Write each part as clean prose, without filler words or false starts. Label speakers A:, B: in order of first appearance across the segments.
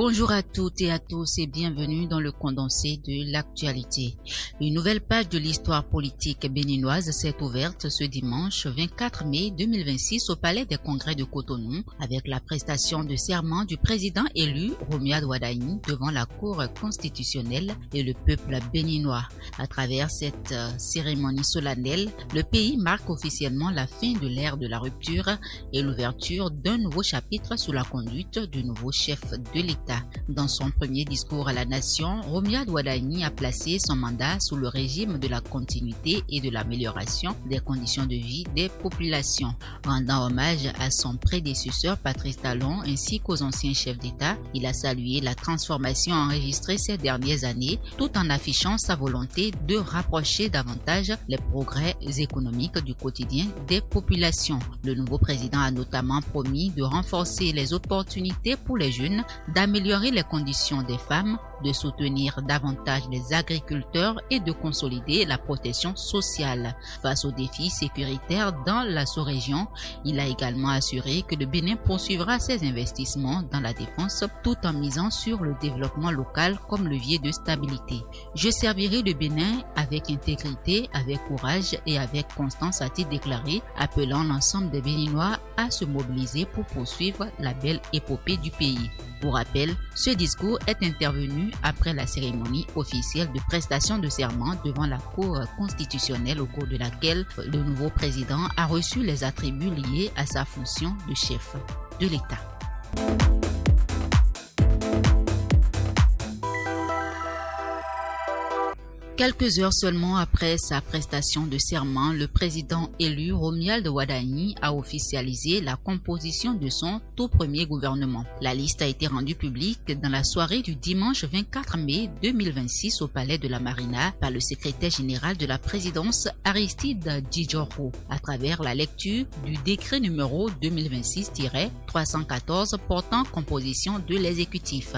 A: Bonjour à toutes et à tous et bienvenue dans le condensé de l'actualité. Une nouvelle page de l'histoire politique béninoise s'est ouverte ce dimanche 24 mai 2026 au Palais des Congrès de Cotonou avec la prestation de serment du président élu Romuald Wadagne devant la Cour constitutionnelle et le peuple béninois. À travers cette cérémonie solennelle, le pays marque officiellement la fin de l'ère de la rupture et l'ouverture d'un nouveau chapitre sous la conduite du nouveau chef de l'État. Dans son premier discours à la nation, Romuald Wadagne a placé son mandat sous le régime de la continuité et de l'amélioration des conditions de vie des populations. Rendant hommage à son prédécesseur Patrice Talon ainsi qu'aux anciens chefs d'État, il a salué la transformation enregistrée ces dernières années tout en affichant sa volonté de rapprocher davantage les progrès économiques du quotidien des populations. Le nouveau président a notamment promis de renforcer les opportunités pour les jeunes, d'améliorer les conditions des femmes, de soutenir davantage les agriculteurs et de consolider la protection sociale. Face aux défis sécuritaires dans la sous-région, il a également assuré que le Bénin poursuivra ses investissements dans la défense tout en misant sur le développement local comme levier de stabilité. Je servirai le Bénin avec intégrité, avec courage et avec constance, a-t-il déclaré, appelant l'ensemble des Béninois à se mobiliser pour poursuivre la belle épopée du pays. Pour rappel, ce discours est intervenu après la cérémonie officielle de prestation de serment devant la Cour constitutionnelle au cours de laquelle le nouveau président a reçu les attributs liés à sa fonction de chef de l'État. Quelques heures seulement après sa prestation de serment, le président élu Romuald Wadagne a officialisé la composition de son tout premier gouvernement. La liste a été rendue publique dans la soirée du dimanche 24 mai 2026 au Palais de la Marina par le secrétaire général de la présidence Aristide Djidjoro à travers la lecture du décret numéro 2026-314 portant composition de l'exécutif.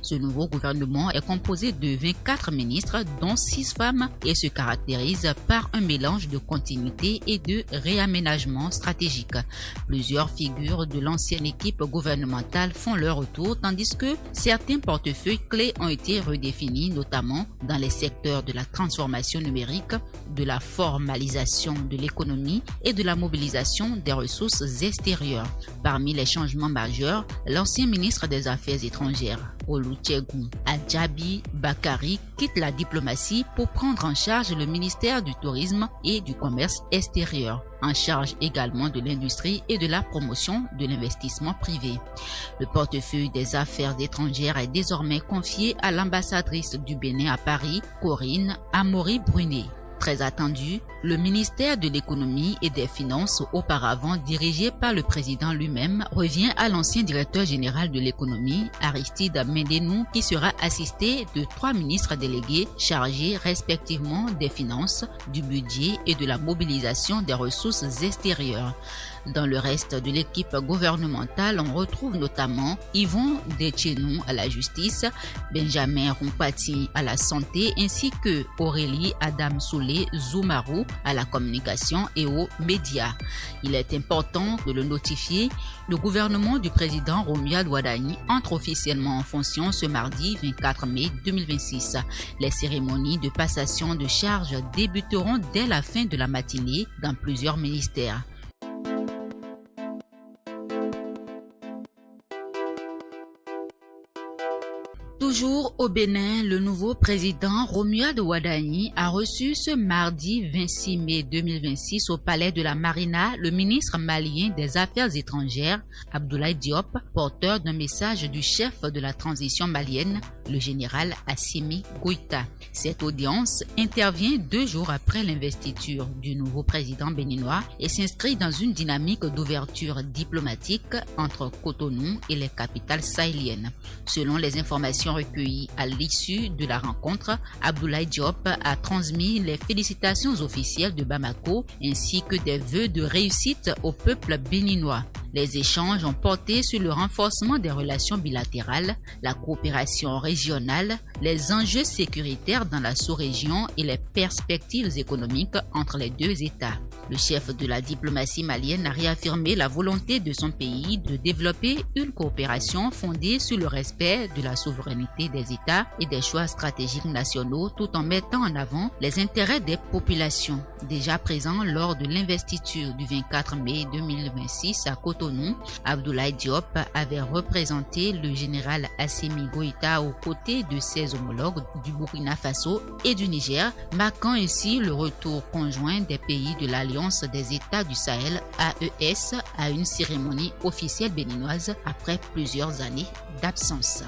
A: Ce nouveau gouvernement est composé de 24 ministres dont 6 femmes et se caractérise par un mélange de continuité et de réaménagement stratégique. Plusieurs figures de l'ancienne équipe gouvernementale font leur retour tandis que certains portefeuilles clés ont été redéfinis, notamment dans les secteurs de la transformation numérique, de la formalisation de l'économie et de la mobilisation des ressources extérieures. Parmi les changements majeurs, l'ancien ministre des Affaires étrangères, Olusegun Adjabi Bakari, quitte la diplomatie pour prendre en charge le ministère du Tourisme et du Commerce extérieur, en charge également de l'industrie et de la promotion de l'investissement privé. Le portefeuille des affaires étrangères est désormais confié à l'ambassadrice du Bénin à Paris, Corinne Amaury-Brunet. Très attendu, le ministère de l'économie et des finances, auparavant dirigé par le président lui-même, revient à l'ancien directeur général de l'économie, Aristide Mendenou, qui sera assisté de 3 ministres délégués chargés respectivement des finances, du budget et de la mobilisation des ressources extérieures. Dans le reste de l'équipe gouvernementale, on retrouve notamment Yvon Detchenou à la justice, Benjamin Rompati à la santé ainsi que Aurélie Adam Soulé Zoumarou à la communication et aux médias. Il est important de le notifier, le gouvernement du président Romuald Wadagne entre officiellement en fonction ce mardi 24 mai 2026. Les cérémonies de passation de charges débuteront dès la fin de la matinée dans plusieurs ministères. Toujours au Bénin, le nouveau président Romuald Wadagne a reçu ce mardi 26 mai 2026 au Palais de la Marina le ministre malien des Affaires étrangères, Abdoulaye Diop, porteur d'un message du chef de la transition malienne, le général Assimi Goïta. Cette audience intervient 2 jours après l'investiture du nouveau président béninois et s'inscrit dans une dynamique d'ouverture diplomatique entre Cotonou et les capitales sahéliennes. Selon les informations recueillies à l'issue de la rencontre, Abdoulaye Diop a transmis les félicitations officielles de Bamako ainsi que des vœux de réussite au peuple béninois. Les échanges ont porté sur le renforcement des relations bilatérales, la coopération régionale, les enjeux sécuritaires dans la sous-région et les perspectives économiques entre les deux États. Le chef de la diplomatie malienne a réaffirmé la volonté de son pays de développer une coopération fondée sur le respect de la souveraineté des États et des choix stratégiques nationaux tout en mettant en avant les intérêts des populations. Déjà présent lors de l'investiture du 24 mai 2026 à Cotonou, Abdoulaye Diop avait représenté le général Assimi Goïta aux côtés de ses homologues du Burkina Faso et du Niger, marquant ainsi le retour conjoint des pays de l'Alliance des États du Sahel AES à une cérémonie officielle béninoise après plusieurs années d'absence.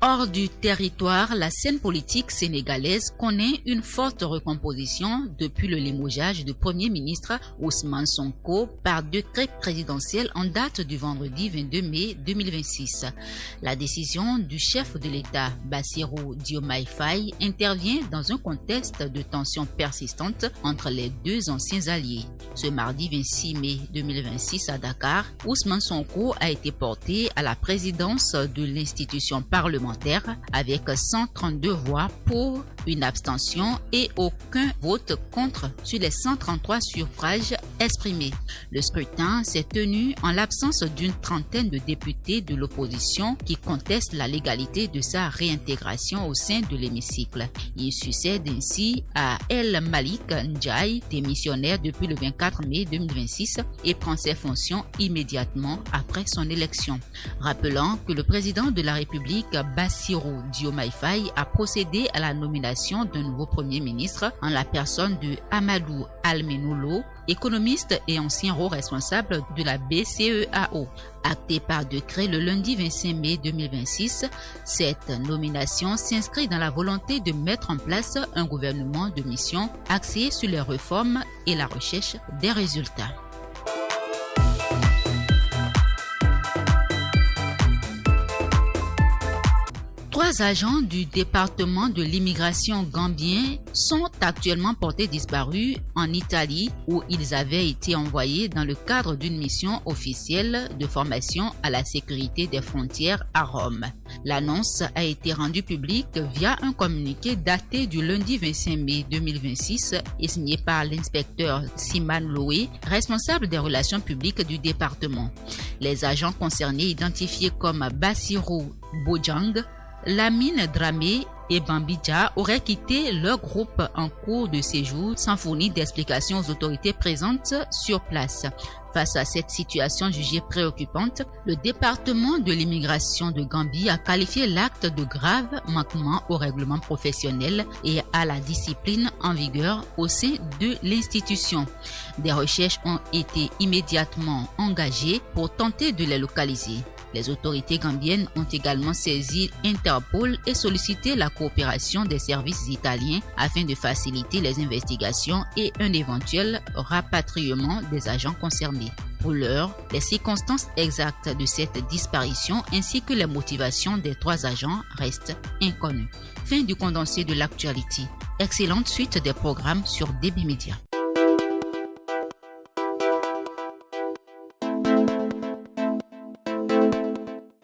A: Hors du territoire, la scène politique sénégalaise connaît une forte recomposition depuis le limogeage du Premier ministre Ousmane Sonko par décret présidentiel en date du vendredi 22 mai 2026. La décision du chef de l'État, Bassirou Diomaye Faye, intervient dans un contexte de tensions persistantes entre les deux anciens alliés. Ce mardi 26 mai 2026 à Dakar, Ousmane Sonko a été porté à la présidence de l'institution parlementaire avec 132 voix pour, une abstention et aucun vote contre sur les 133 suffrages exprimés. Le scrutin s'est tenu en l'absence d'une trentaine de députés de l'opposition qui contestent la légalité de sa réintégration au sein de l'hémicycle. Il succède ainsi à El Malik Ndiaye, démissionnaire depuis le 24 mai 2026 et prend ses fonctions immédiatement après son élection. Rappelant que le président de la République, Bassirou Diomaye Faye, a procédé à la nomination d'un nouveau Premier ministre en la personne de Amadou Almenoulo, économiste et ancien haut responsable de la BCEAO. Actée par décret le lundi 25 mai 2026, cette nomination s'inscrit dans la volonté de mettre en place un gouvernement de mission axé sur les réformes et la recherche des résultats. Trois agents du département de l'immigration gambien sont actuellement portés disparus en Italie où ils avaient été envoyés dans le cadre d'une mission officielle de formation à la sécurité des frontières à Rome. L'annonce a été rendue publique via un communiqué daté du lundi 25 mai 2026 et signé par l'inspecteur Siman Loé, responsable des relations publiques du département. Les agents concernés identifiés comme Bassirou Bojang, Lamine Dramé et Bambidja auraient quitté leur groupe en cours de séjour sans fournir d'explications aux autorités présentes sur place. Face à cette situation jugée préoccupante, le département de l'immigration de Gambie a qualifié l'acte de grave manquement au règlement professionnel et à la discipline en vigueur au sein de l'institution. Des recherches ont été immédiatement engagées pour tenter de les localiser. Les autorités gambiennes ont également saisi Interpol et sollicité la coopération des services italiens afin de faciliter les investigations et un éventuel rapatriement des agents concernés. Pour l'heure, les circonstances exactes de cette disparition ainsi que les motivations des trois agents restent inconnues. Fin du condensé de l'actualité. Excellente suite des programmes sur DB Media.